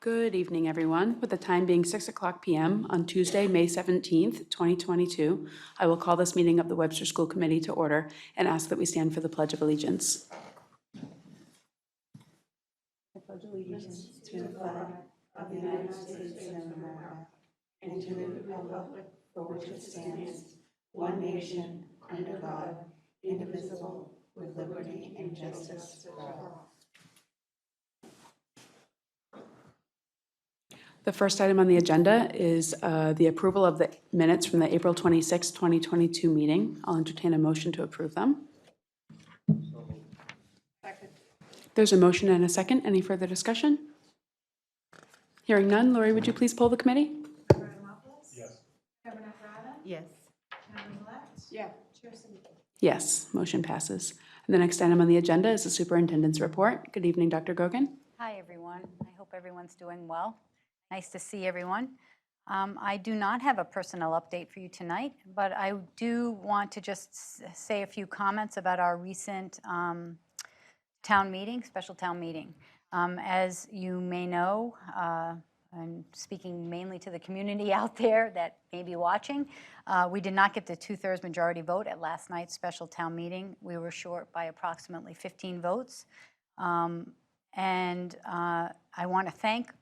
Good evening, everyone. With the time being 6:00 p.m. on Tuesday, May 17th, 2022, I will call this meeting of the Webster School Committee to order and ask that we stand for the Pledge of Allegiance. I pledge allegiance to the flag of the United States of America and to the republic for which it stands, one nation, under God, indivisible, with liberty and justice for all. The first item on the agenda is the approval of the minutes from the April 26, 2022 meeting. I'll entertain a motion to approve them. Second. There's a motion and a second. Any further discussion? Hearing none, Lori, would you please poll the committee? Member Adamopoulos? Yes. Member Naprata? Yes. Member Millet? Yeah. Chair Siddiqui? Yes, motion passes. And the next item on the agenda is the superintendent's report. Good evening, Dr. Gogan. Hi, everyone. I hope everyone's doing well. Nice to see everyone. I do not have a personnel update for you tonight, but I do want to just say a few comments about our recent town meeting, special town meeting. As you may know, and speaking mainly to the community out there that may be watching, we did not get the 2/3 majority vote at last night's special town meeting. We were short by approximately 15 votes. And I want to thank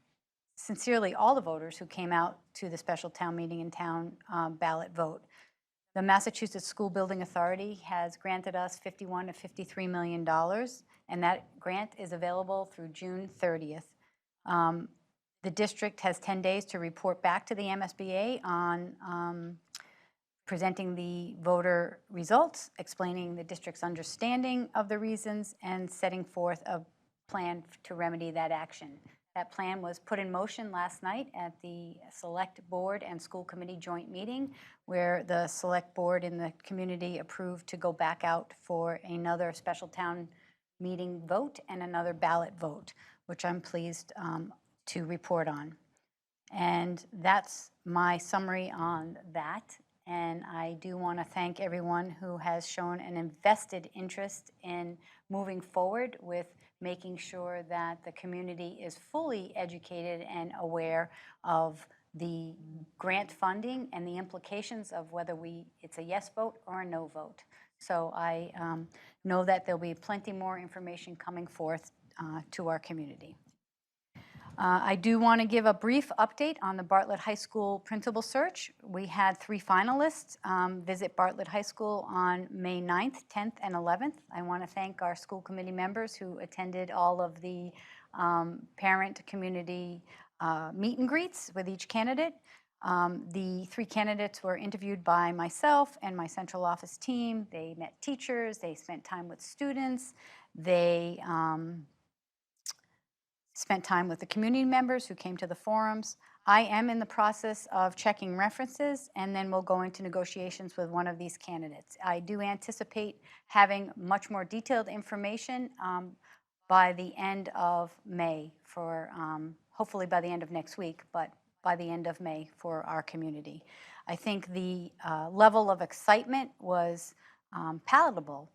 sincerely all the voters who came out to the special town meeting and town ballot vote. The Massachusetts School Building Authority has granted us $51 to $53 million, and that grant is available through June 30th. The district has 10 days to report back to the MSBA on presenting the voter results, explaining the district's understanding of the reasons, and setting forth a plan to remedy that action. That plan was put in motion last night at the Select Board and School Committee joint meeting, where the Select Board and the community approved to go back out for another special town meeting vote and another ballot vote, which I'm pleased to report on. And that's my summary on that. And I do want to thank everyone who has shown an invested interest in moving forward with making sure that the community is fully educated and aware of the grant funding and the implications of whether it's a yes vote or a no vote. So I know that there'll be plenty more information coming forth to our community. I do want to give a brief update on the Bartlett High School principal search. We had 3 finalists visit Bartlett High School on May 9th, 10th, and 11th. I want to thank our school committee members who attended all of the parent community meet and greets with each candidate. The 3 candidates were interviewed by myself and my central office team. They met teachers, they spent time with students, they spent time with the community members who came to the forums. I am in the process of checking references, and then we'll go into negotiations with one of these candidates. I do anticipate having much more detailed information by the end of May for, hopefully by the end of next week, but by the end of May for our community. I think the level of excitement was palatable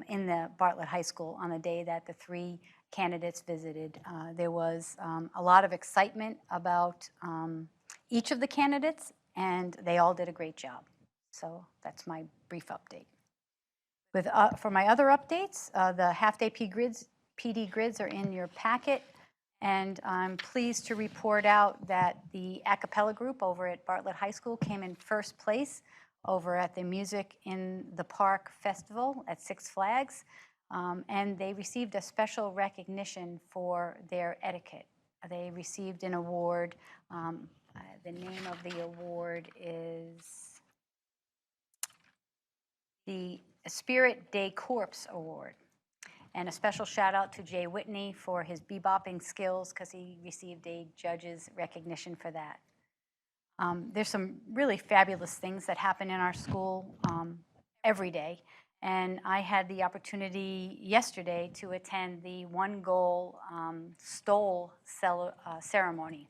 in the Bartlett High School on the day that the 3 candidates visited. There was a lot of excitement about each of the candidates, and they all did a great job. So that's my brief update. For my other updates, the half-day PD grids are in your packet, and I'm pleased to report out that the a cappella group over at Bartlett High School came in first place over at the Music in the Park Festival at Six Flags. And they received a special recognition for their etiquette. They received an award. The name of the award is the Spirit Day Corps Award. And a special shout out to Jay Whitney for his bebopping skills, because he received a judge's recognition for that. There's some really fabulous things that happen in our school every day. And I had the opportunity yesterday to attend the One Goal Stole ceremony.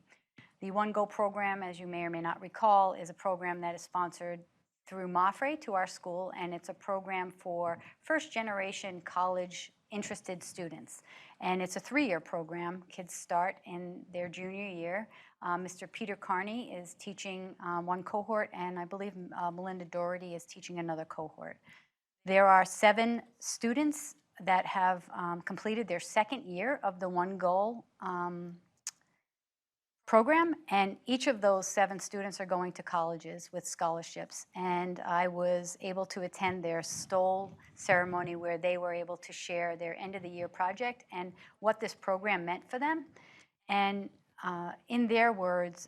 The One Goal program, as you may or may not recall, is a program that is sponsored through MAFRE to our school, and it's a program for first-generation college interested students. And it's a 3-year program. Kids start in their junior year. Mr. Peter Carney is teaching one cohort, and I believe Melinda Doherty is teaching another cohort. There are 7 students that have completed their 2nd year of the One Goal program, and each of those 7 students are going to colleges with scholarships. And I was able to attend their stole ceremony where they were able to share their end of the year project and what this program meant for them. And in their words,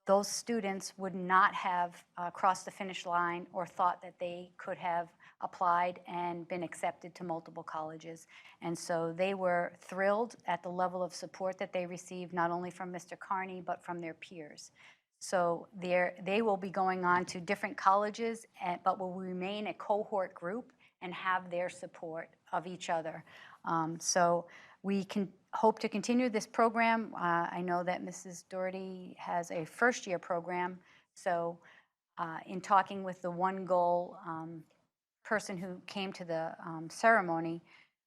those students would not have crossed the finish line or thought that they could have applied and been accepted to multiple colleges. And so they were thrilled at the level of support that they received, not only from Mr. Carney, but from their peers. So they will be going on to different colleges, but will remain a cohort group and have their support of each other. So we can hope to continue this program. I know that Mrs. Doherty has a first-year program, so in talking with the One Goal person who came to the ceremony,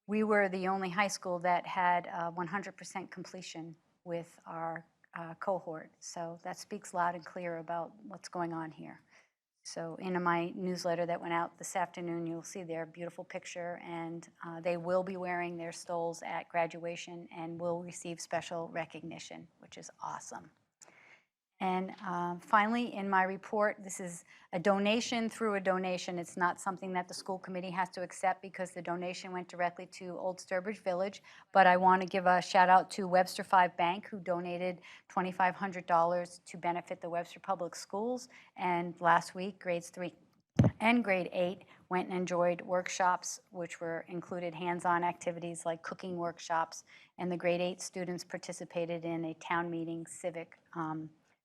we were the only high school that had 100% completion with our cohort. So that speaks loud and clear about what's going on here. So in my newsletter that went out this afternoon, you'll see their beautiful picture, and they will be wearing their stoles at graduation and will receive special recognition, which is awesome. And finally, in my report, this is a donation through a donation. It's not something that the school committee has to accept because the donation went directly to Old Sturbridge Village, but I want to give a shout out to Webster 5 Bank, who donated $2,500 to benefit the Webster Public Schools. And last week, grades 3 and grade 8 went and enjoyed workshops, which were included hands-on activities like cooking workshops, and the grade 8 students participated in a town meeting civic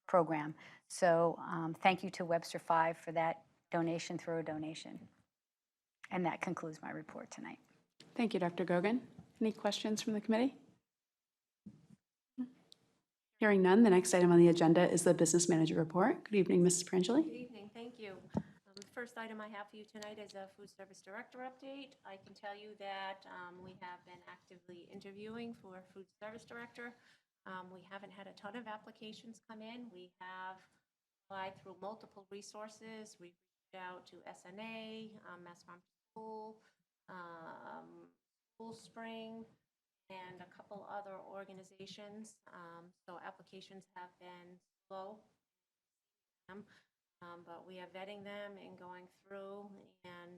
program. So thank you to Webster 5 for that donation through a donation. And that concludes my report tonight. Thank you, Dr. Gogan. Any questions from the committee? Hearing none, the next item on the agenda is the business manager report. Good evening, Mrs. Perangeli. Good evening, thank you. The first item I have for you tonight is a food service director update. I can tell you that we have been actively interviewing for food service director. We haven't had a ton of applications come in. We have applied through multiple resources. We've reached out to SNA, Mass Farm School, School Spring, and a couple other organizations. So applications have been slow, but we are vetting them and going through, and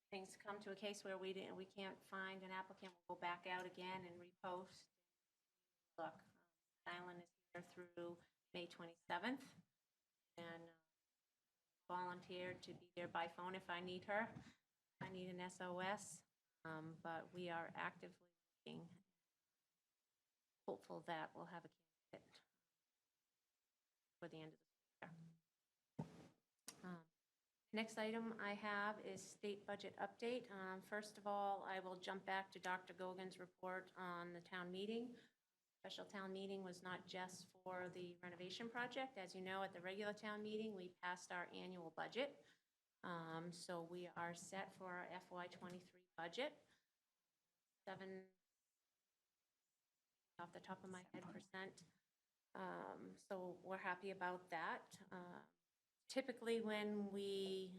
things come to a case where we can't find an applicant, we'll go back out again and repost. Look, Island is here through May 27th, and volunteered to be there by phone if I need her. I need an SOS, but we are actively looking. Hopeful that we'll have a candidate for the end of the year. Next item I have is state budget update. First of all, I will jump back to Dr. Gogan's report on the town meeting. Special town meeting was not just for the renovation project. As you know, at the regular town meeting, we passed our annual budget. So we are set for our FY23 budget. 7, off the top of my head, %. So we're happy about that. Typically when we,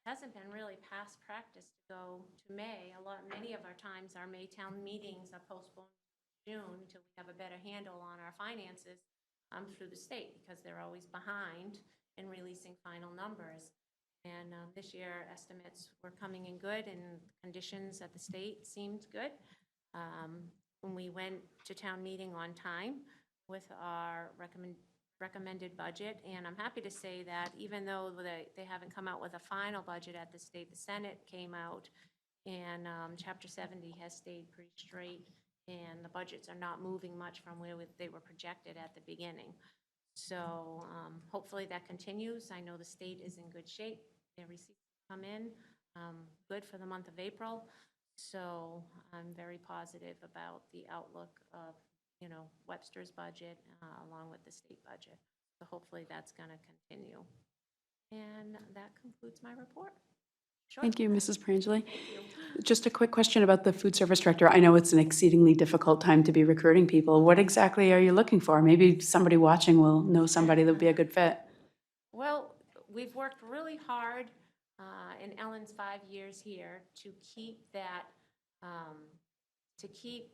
hasn't been really past practice to go to May. Many of our times our May town meetings are postponed June until we have a better handle on our finances through the state, because they're always behind in releasing final numbers. And this year estimates were coming in good, and conditions at the state seemed good. When we went to town meeting on time with our recommended budget, and I'm happy to say that even though they haven't come out with a final budget at the state, the Senate came out, and Chapter 70 has stayed pretty straight, and the budgets are not moving much from where they were projected at the beginning. So hopefully that continues. I know the state is in good shape. Their receipts come in good for the month of April. So I'm very positive about the outlook of, Webster's budget along with the state budget. So hopefully that's going to continue. And that concludes my report. Sure. Thank you, Mrs. Perangeli. Thank you. Just a quick question about the food service director. I know it's an exceedingly difficult time to be recruiting people. What exactly are you looking for? Maybe somebody watching will know somebody that would be a good fit. Well, we've worked really hard in Ellen's 5 years here to keep that, to keep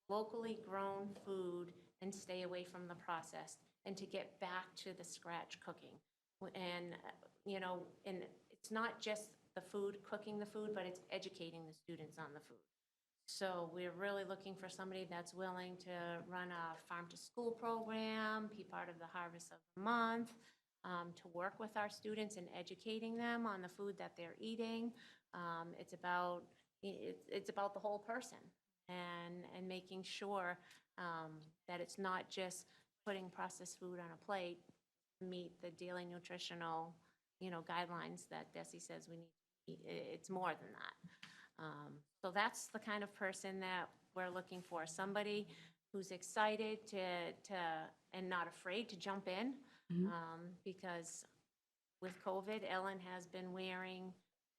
locally grown food and stay away from the processed and to get back to the scratch cooking. And, and it's not just the food, cooking the food, but it's educating the students on the food. So we're really looking for somebody that's willing to run a farm-to-school program, be part of the Harvest of the Month, to work with our students and educating them on the food that they're eating. It's about the whole person and making sure that it's not just putting processed food on a plate to meet the daily nutritional, guidelines that Desi says we need to eat. It's more than that. So that's the kind of person that we're looking for, somebody who's excited to and not afraid to jump in, because with COVID, Ellen has been wearing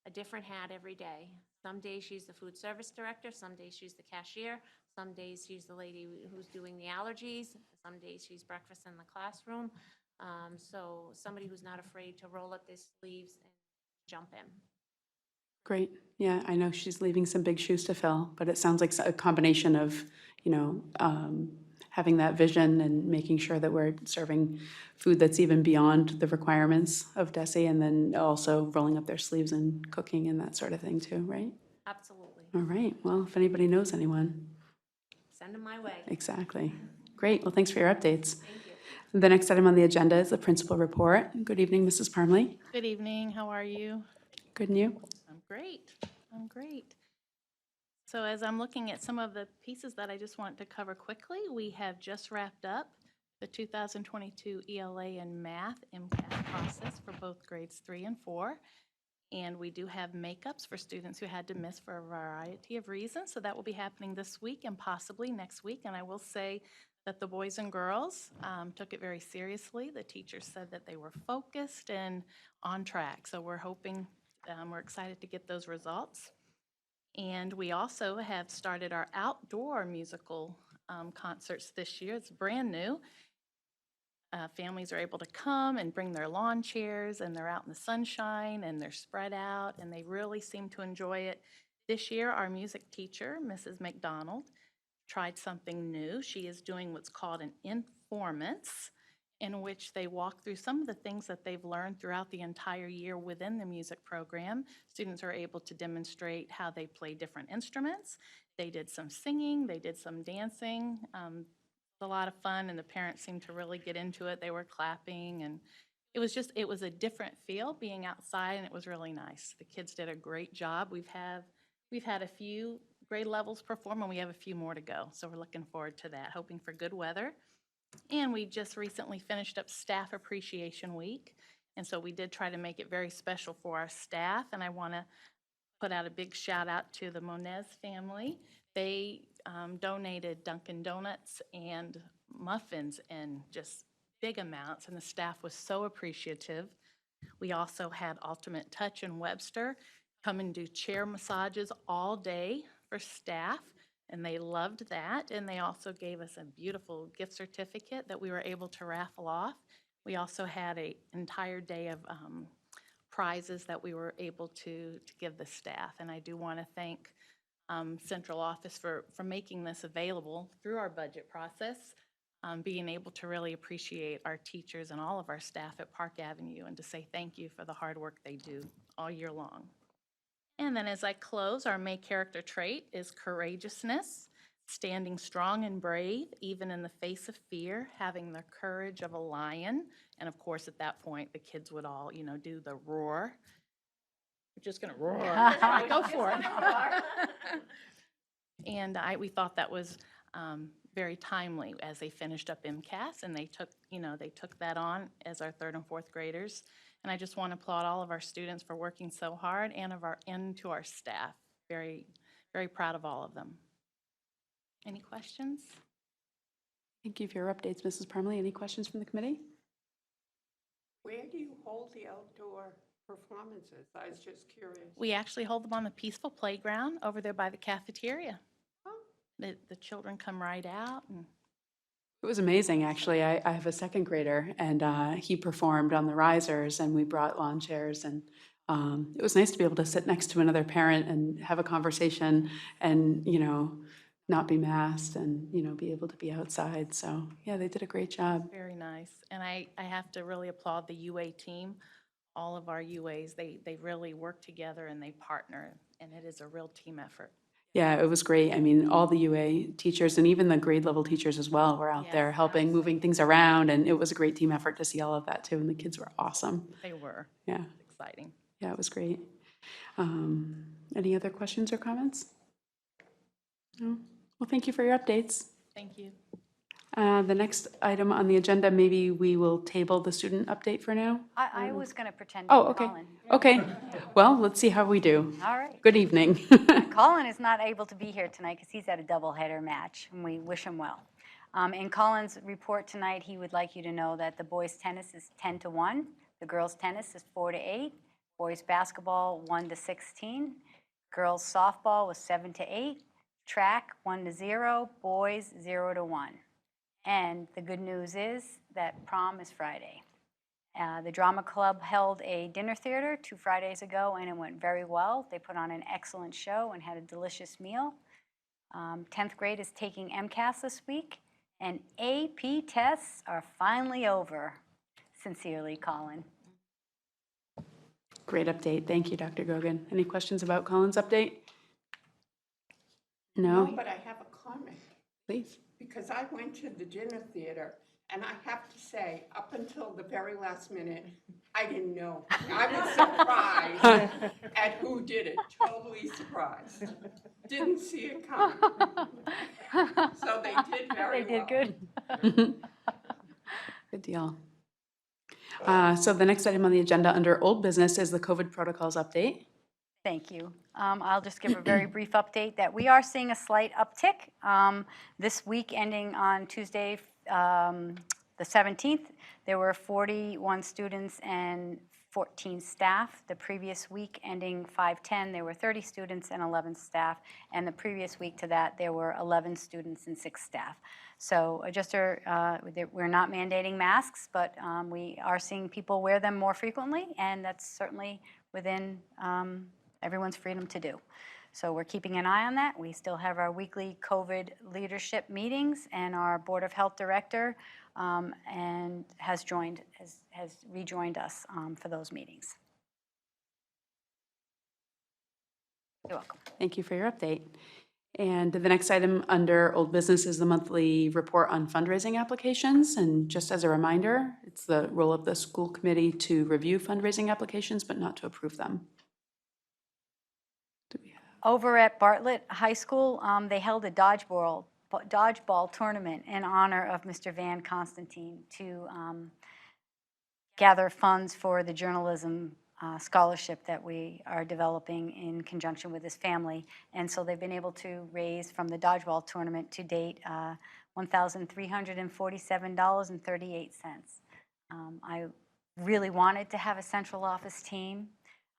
a different hat every day. Some days she's the food service director, some days she's the cashier, some days she's the lady who's doing the allergies, some days she's breakfast in the classroom. So somebody who's not afraid to roll up their sleeves and jump in. Great. Yeah, I know she's leaving some big shoes to fill, but it sounds like a combination of, having that vision and making sure that we're serving food that's even beyond the requirements of DESE, and then also rolling up their sleeves and cooking and that sort of thing too, right? Absolutely. All right. Well, if anybody knows anyone. Send them my way. Exactly. Great. Well, thanks for your updates. Thank you. The next item on the agenda is the principal report. Good evening, Mrs. Parmley. Good evening, how are you? Good, and you? I'm great, I'm great. So as I'm looking at some of the pieces that I just want to cover quickly, we have just wrapped up the 2022 ELA and Math MCAT process for both grades 3 and 4. And we do have makeups for students who had to miss for a variety of reasons. So that will be happening this week and possibly next week. And I will say that the boys and girls took it very seriously. The teachers said that they were focused and on track. So we're hoping, we're excited to get those results. And we also have started our outdoor musical concerts this year. It's brand new. Families are able to come and bring their lawn chairs, and they're out in the sunshine, and they're spread out, and they really seem to enjoy it. This year, our music teacher, Mrs. McDonald, tried something new. She is doing what's called an informance, in which they walk through some of the things that they've learned throughout the entire year within the music program. Students are able to demonstrate how they play different instruments. They did some singing, they did some dancing. A lot of fun, and the parents seemed to really get into it. They were clapping, and it was a different feel being outside, and it was really nice. The kids did a great job. We've had a few grade levels perform, and we have a few more to go. So we're looking forward to that, hoping for good weather. And we just recently finished up Staff Appreciation Week, and so we did try to make it very special for our staff, and I want to put out a big shout out to the Monez family. They donated Dunkin' Donuts and muffins in just big amounts, and the staff was so appreciative. We also had Ultimate Touch and Webster come and do chair massages all day for staff, and they loved that. And they also gave us a beautiful gift certificate that we were able to raffle off. We also had an entire day of prizes that we were able to give the staff. And I do want to thank Central Office for making this available through our budget process, being able to really appreciate our teachers and all of our staff at Park Avenue, and to say thank you for the hard work they do all year long. And then as I close, our May character trait is courageousness, standing strong and brave, even in the face of fear, having the courage of a lion. And of course, at that point, the kids would all, do the roar. We're just gonna roar. Go for it. And we thought that was very timely as they finished up MCAS, and they took that on as our 3rd and 4th graders. And I just want to applaud all of our students for working so hard, and to our staff. Very, very proud of all of them. Any questions? Thank you for your updates, Mrs. Parmley. Any questions from the committee? Where do you hold the outdoor performances? I was just curious. We actually hold them on the peaceful playground over there by the cafeteria. The children come right out and It was amazing, actually. I have a second grader, and he performed on the risers, and we brought lawn chairs, and it was nice to be able to sit next to another parent and have a conversation and, not be masked and, be able to be outside. So, yeah, they did a great job. very nice. And I have to really applaud the UA team. All of our UAs, they really work together and they partner, and it is a real team effort. Yeah, it was great. I mean, all the UA teachers and even the grade level teachers as well were out there Yes, helping, moving things around, and it was a great team effort to see all of that too, and the kids were awesome. They were. Yeah, Exciting. yeah, it was great. Any other questions or comments? No? Well, thank you for your updates. Thank you. The next item on the agenda, maybe we will table the student update for now? I was going to pretend Oh, to be okay. Colin. Okay. Well, let's see how we do. All right. Good evening. Colin is not able to be here tonight because he's at a doubleheader match, and we wish him well. In Colin's report tonight, he would like you to know that the boys' tennis is 10-1, the girls' tennis is 4-8, boys' basketball 1-16, girls' softball was 7-8, track 1-0, boys 0-1. And the good news is that prom is Friday. The drama club held a dinner theater 2 Fridays ago, and it went very well. They put on an excellent show and had a delicious meal. 10th grade is taking MCAS this week, and AP tests are finally over. Sincerely, Colin. Great update. Thank you, Dr. Gogan. Any questions about Colin's update? No? But I have a comment, Please. because I went to the dinner theater, and I have to say, up until the very last minute, I didn't know. I was surprised at who did it, totally surprised. Didn't see it coming. So they did very They well. did good. Good deal. So the next item on the agenda under old business is the COVID protocols update. Thank you. I'll just give a very brief update that we are seeing a slight uptick. This week ending on Tuesday, the 17th, there were 41 students and 14 staff. The previous week ending 5/10, there were 30 students and 11 staff. And the previous week to that, there were 11 students and 6 staff. So we're not mandating masks, but we are seeing people wear them more frequently, and that's certainly within everyone's freedom to do. So we're keeping an eye on that. We still have our weekly COVID leadership meetings, and our Board of Health Director and has rejoined us for those meetings. You're welcome. Thank you for your update. And the next item under old business is the monthly report on fundraising applications. And just as a reminder, it's the role of the school committee to review fundraising applications, but not to approve them. Over at Bartlett High School, they held a dodgeball tournament in honor of Mr. Van Constantine to gather funds for the journalism scholarship that we are developing in conjunction with his family. And so they've been able to raise from the dodgeball tournament to date $1,347.38. I really wanted to have a central office team.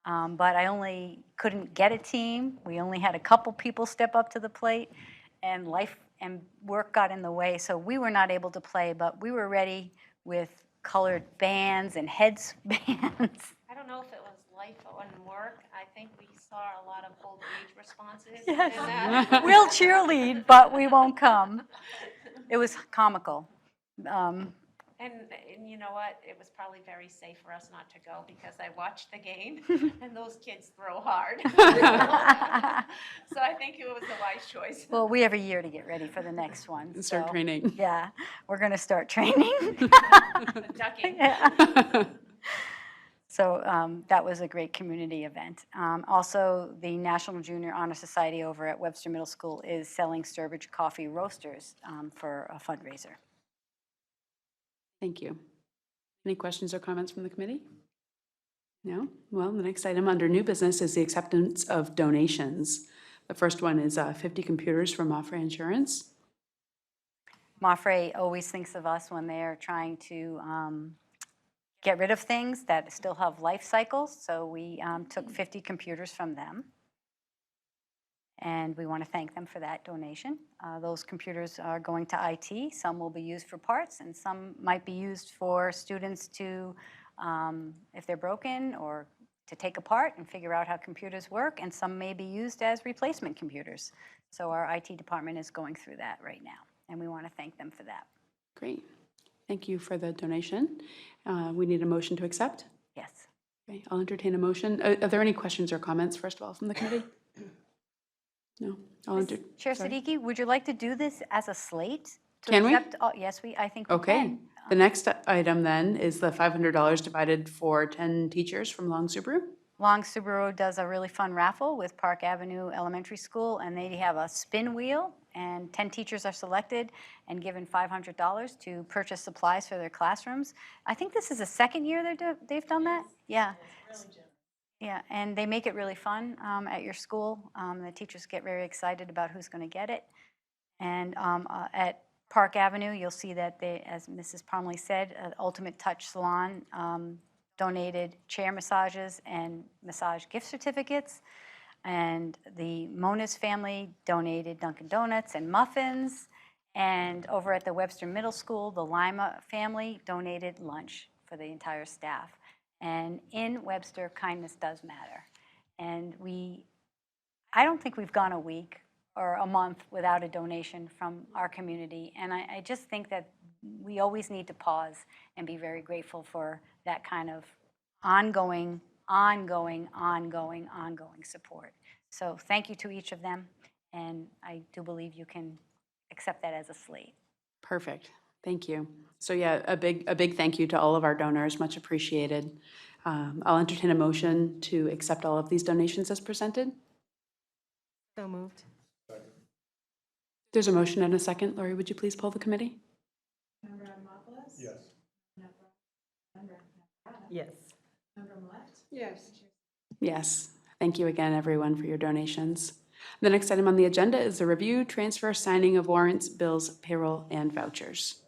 But I only couldn't get a team. We only had a couple people step up to the plate, and life and work got in the way, so we were not able to play, but we were ready with colored bands and headbands. I don't know if it was life and work. I think we saw a lot of old age responses. Yes. in that. We'll cheerlead, but we won't come. It was comical. And you know what? It was probably very safe for us not to go because I watched the game and those kids throw hard. So I think it was a wise choice. Well, we have a year to get ready for the next one. Start so, training. Yeah, we're going to start training. Ducking. Yeah. So that was a great community event. Also, the National Junior Honor Society over at Webster Middle School is selling Sturbridge coffee roasters for a fundraiser. Thank you. Any questions or comments from the committee? No? Well, the next item under new business is the acceptance of donations. The first one is 50 computers from Mafre Insurance. Mafre always thinks of us when they're trying to get rid of things that still have life cycles. So we took 50 computers from them. And we want to thank them for that donation. Those computers are going to IT. Some will be used for parts, and some might be used for students to, if they're broken, or to take apart and figure out how computers work, and some may be used as replacement computers. So our IT department is going through that right now, and we want to thank them for that. Great. Thank you for the donation. We need a motion to accept. Yes. Okay, I'll entertain a motion. Are there any questions or comments, first of all, from the committee? No? Chair sorry. Siddiqui, would you like to do this as a slate? To Can we? accept all- Yes, I think we Okay. can. The next item then is the $500 divided for 10 teachers from Long Subaru. Long Subaru does a really fun raffle with Park Avenue Elementary School, and they have a spin wheel, and 10 teachers are selected and given $500 to purchase supplies for their classrooms. I think this is the second year they've done that? Yeah. Yeah, and they make it really fun at your school. The teachers get very excited about who's going to get it. And at Park Avenue, you'll see that they, as Mrs. Parmley said, Ultimate Touch Salon donated chair massages and massage gift certificates. And the Moniz family donated Dunkin' Donuts and muffins. And over at the Webster Middle School, the Lima family donated lunch for the entire staff. And in Webster, kindness does matter. And I don't think we've gone a week or a month without a donation from our community. And I just think that we always need to pause and be very grateful for that kind of ongoing support. So thank you to each of them, and I do believe you can accept that as a slate. Perfect. Thank you. So yeah, a big thank you to all of our donors. Much appreciated. I'll entertain a motion to accept all of these donations as presented. So moved. There's a motion and a second. Lori, would you please poll the committee? Member Adamopoulos? Yes. Member Naprata? Yes. Member Millet? Yes. Yes. Thank you again, everyone, for your donations. The next item on the agenda is the review, transfer, signing of warrants, bills, payroll, and vouchers.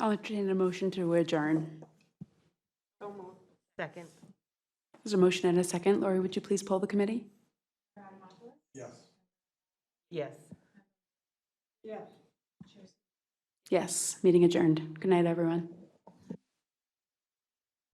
I'll entertain a motion to adjourn. Second. There's a motion and a second. Lori, would you please poll the committee? Yes. Yes. Yes. Yes, meeting adjourned. Good night, everyone.